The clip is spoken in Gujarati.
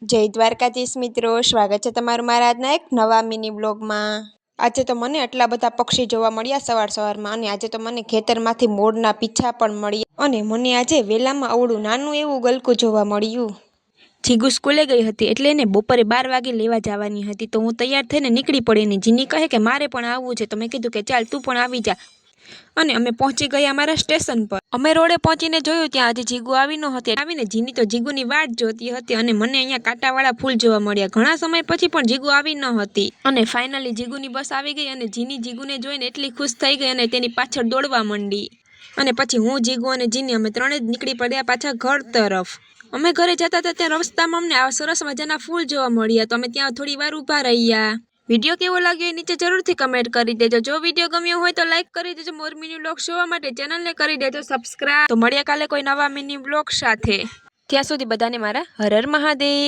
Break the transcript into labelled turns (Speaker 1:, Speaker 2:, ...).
Speaker 1: જય દ્વારકાધીશ મિત્રો, સ્વાગત છે તમારું મારા આજના એક નવા મિની બ્લોગમાં। આજે તો મને આટલા બધા પક્ષી જોવા મળ્યા સવારમાં, અને આજે તો મને ખેતરમાંથી મોરના પીછા પણ મળ્યા, અને મને આજે વેલામાં અવળું નાનું એવું ગલકું જોવા મળ્યું। જીગુ સ્કૂલે ગઈ હતી એટલે એને બપોરે 12 વાગે લેવા જવાની હતી, તો હું તૈયાર થઈને નીકળી પડી। એની જીની કહે કે મારે પણ આવવું છે, તો મેં કીધું કે ચાલ તું પણ આવી જા। અને અમે પહોંચી ગયા અમારા સ્ટેશન પર। અમે રોડે પહોંચીને જોયું ત્યાં હજી જીગુ આવી ન હતી। આવીને જીની તો જીગુની વાટ જોતી હતી, અને મને અહીંયા કાંટાવાળા ફૂલ જોવા મળ્યા। ઘણા સમય પછી પણ જીગુ આવી ન હતી, અને ફાઇનલી જીગુની બસ આવી ગઈ, અને જીની જીગુને જોઈને એટલી ખુશ થઈ ગઈ અને તેની પાછળ દોડવા માંડી। અને પછી હું, જીગુ અને જીની અમે ત્રણે જ નીકળી પડ્યા પાછા ઘર તરફ। અમે ઘરે જતા હતા ત્યાં રસ્તામાં અમને આવા સરસ મજાના ફૂલ જોવા મળ્યા, તો અમે ત્યાં થોડી વાર ઊભા રહ્યા। વિડીયો કેવો લાગ્યો એ નીચે જરૂરથી કમેન્ટ કરી દેજો। જો વિડીયો ગમ્યો હોય તો લાઈક કરી દેજો। મોર મિની બ્લોગ જોવા માટે ચેનલને કરી દેજો સબસ્ક્રાઇબ। તો મળીએ કાલે કોઈ નવા મિની બ્લોગ સાથે। ત્યાં સુધી બધાને મારા હર હર મહાદેવ।